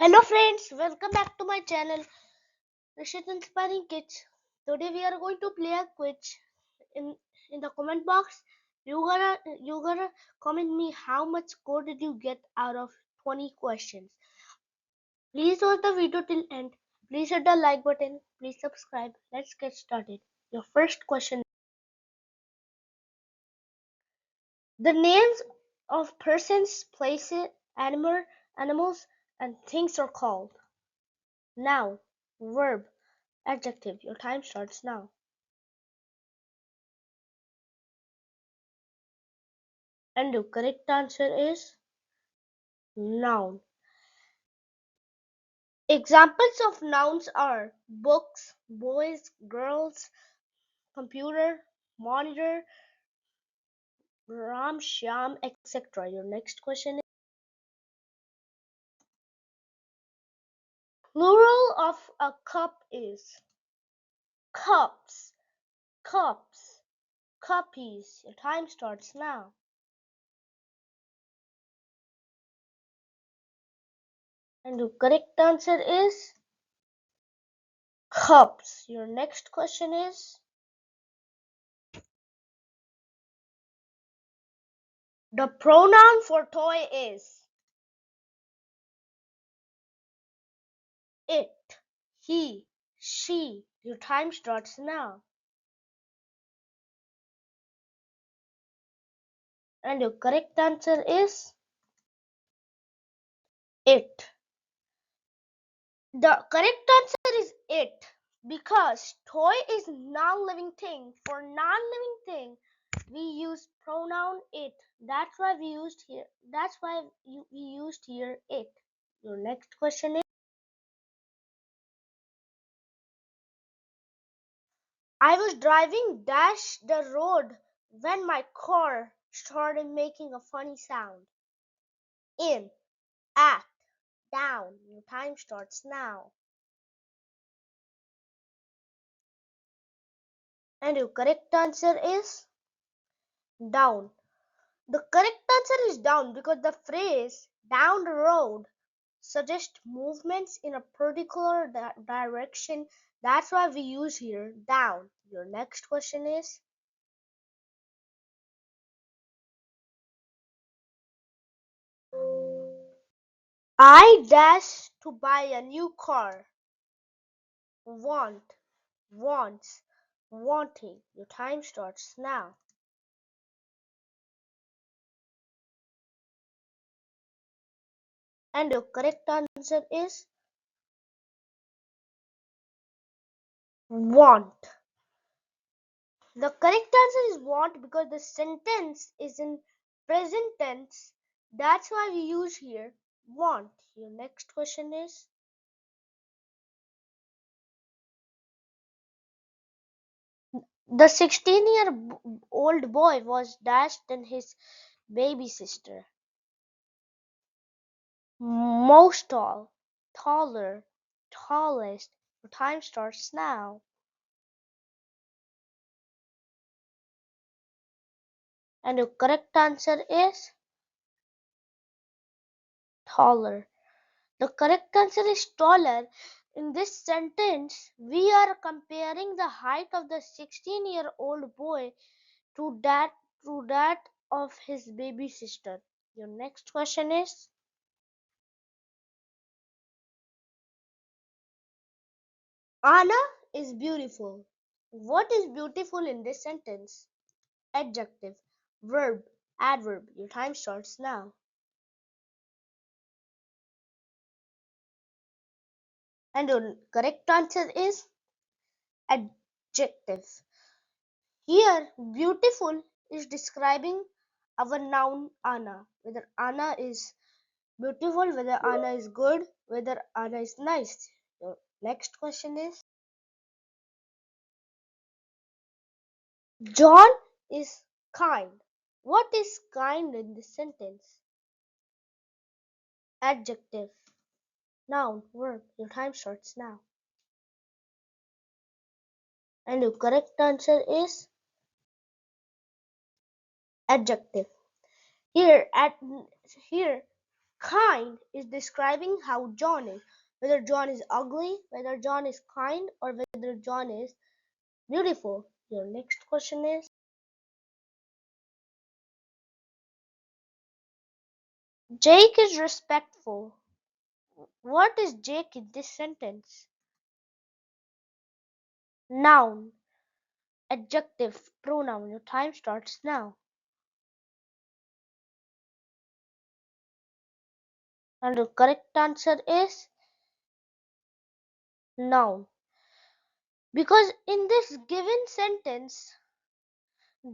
Hello friends, welcome back to my channel Rishit Inspiring Kids. Today we are going to play a quiz. In the comment box, you gonna comment me how much score did you get out of 20 questions. Please watch the video till end. Please hit the like button. Please subscribe. Let's get started. Your first question. The names of persons, places, animals, and things are called. Noun, verb, adjective. Your time starts now. And the correct answer is noun. Examples of nouns are books, boys, girls, computer, monitor, Ram, Shyam, etc. Your next question is plural of a cup is cups, cups, cuppies. Your time starts now. And the correct answer is cups. Your next question is the pronoun for toy is it, he, she. Your time starts now. And your correct answer is it. The correct answer is it because toy is non-living thing. For non-living thing, we use pronoun it. That's why we used here. That's why we used here it. Your next question is: I was driving dash the road when my car started making a funny sound. In, at, down. Your time starts now. And your correct answer is down. The correct answer is down because the phrase down the road suggests movements in a particular direction. That's why we use here down. Your next question is: I dash to buy a new car. Want, wants, wanting. Your time starts now. And your correct answer is want. The correct answer is want because the sentence is in present tense. That's why we use here want. Your next question is: the 16-year-old boy was dashed than his baby sister. Most tall, taller, tallest. Your time starts now. And your correct answer is taller. The correct answer is taller. In this sentence, we are comparing the height of the 16-year-old boy to that to that of his baby sister. Your next question is: Anna is beautiful. What is beautiful in this sentence? Adjective, verb, adverb. Your time starts now. And your correct answer is adjective. Here, beautiful is describing our noun Anna. Whether Anna is beautiful, whether Anna is good, whether Anna is nice. Your next question is: John is kind. What is kind in this sentence? Adjective, noun, verb. Your time starts now. And your correct answer is adjective. Here, here, Kind is describing how John is, whether John is ugly, whether John is kind, or whether John is beautiful. Your next question is Jake is respectful. What is Jake in this sentence? Noun, adjective, pronoun. Your time starts now. And the correct answer is noun. Because in this given sentence,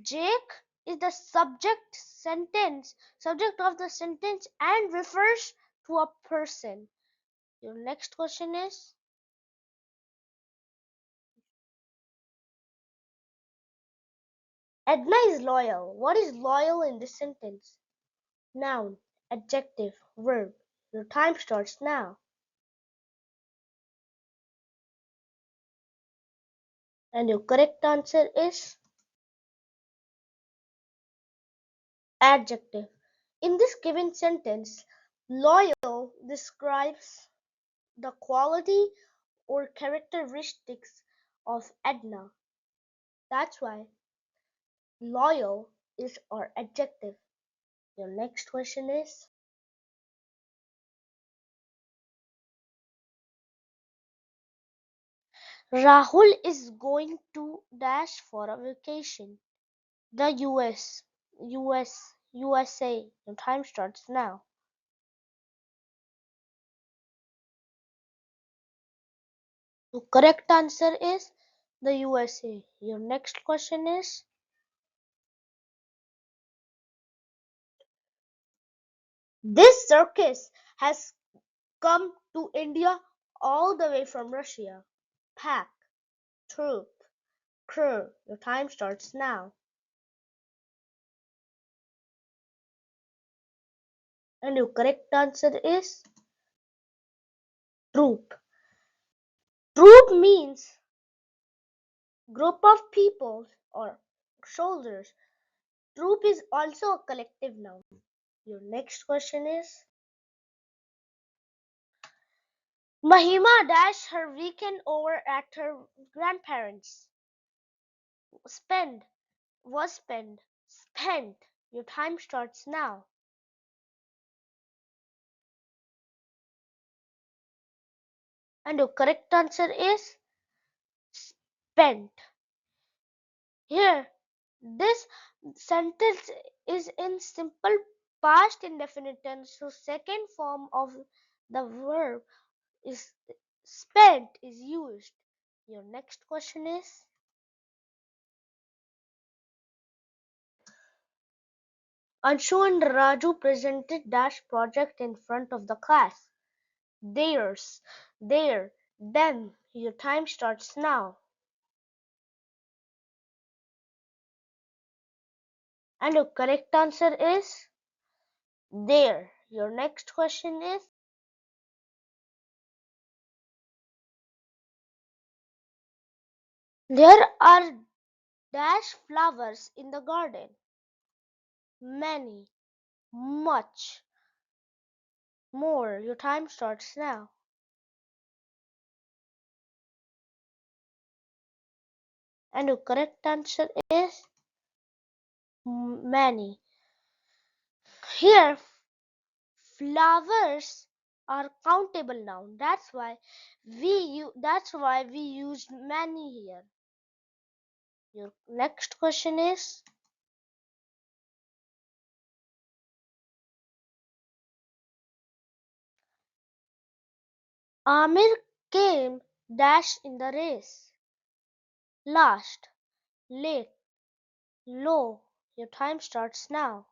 Jake is the subject of the sentence and refers to a person. Your next question is Edna is loyal. What is loyal in this sentence? Noun, adjective, verb. Your time starts now. And your correct answer is adjective. In this given sentence, loyal describes the quality or characteristics of Edna. That's why loyal is our adjective. Your next question is Rahul is going to dash for a vacation. The USA. Your time starts now. The correct answer is the USA. Your next question is This circus has come to India all the way from Russia. Pack, troop, crew. Your time starts now. And your correct answer is troop. Troop means group of people or soldiers. Troop is also a collective noun. Your next question is Mahima dashed her weekend over at her grandparents. Spend was spent. Spent. Your time starts now. And your correct answer is spent. Here, this sentence is in simple past indefinite tense. So second form of the verb is spent is used. Your next question is Anshu and Raju presented dash project in front of the class. Theirs, their, them. Your time starts now. And your correct answer is there. Your next question is There are dash flowers in the garden. Many, much, more. Your time starts now. And your correct answer is many. Here, flowers are countable noun. That's why we used many here. Your next question is Amir came dash in the race. Last, late, low. Your time starts now.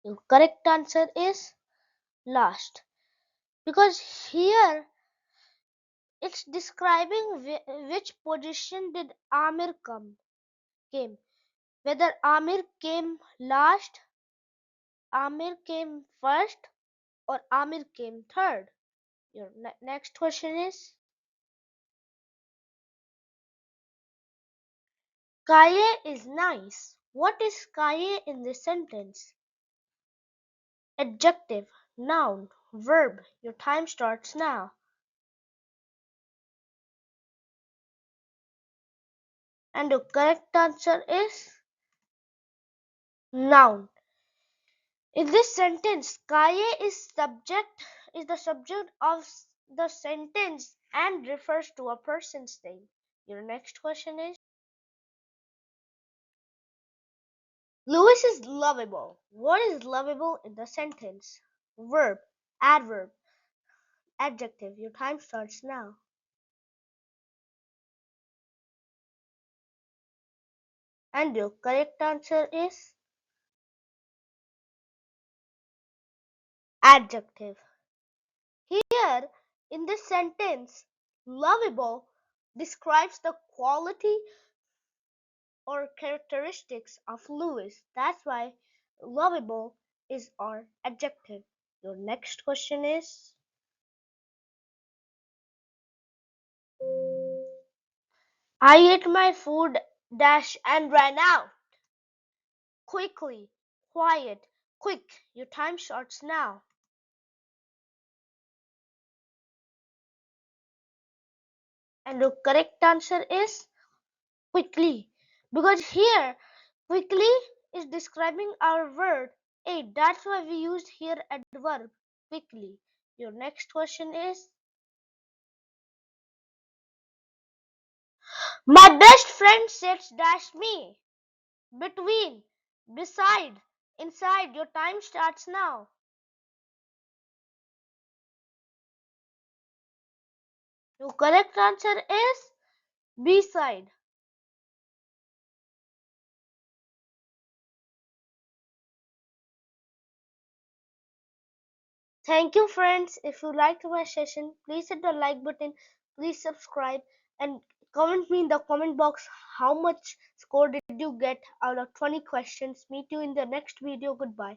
Your correct answer is last. Because here it's describing which position did Amir came. Whether Amir came last, Amir came first, or Amir came third. Your next question is Kaye is nice. What is kaye in this sentence? Adjective, noun, verb. Your time starts now. And the correct answer is noun. In this sentence, kaye is the subject of the sentence and refers to a person's name. Your next question is Louis is lovable. What is lovable in the sentence? Verb, adverb, adjective. Your time starts now. And your correct answer is adjective. Here, in this sentence, lovable describes the quality or characteristics of Louis. That's why lovable is our adjective. Your next question is I ate my food dash and ran out. Quickly, quiet, quick. Your time starts now. And the correct answer is quickly. Because here, quickly is describing our verb ate. That's why we used here adverb quickly. Your next question is my best friend sits dash me. Between, beside, inside. Your time starts now. Your correct answer is beside. Thank you, friends. If you liked my session, please hit the like button, please subscribe, and comment me in the comment box how much score did you get out of 20 questions. Meet you in the next video. Goodbye.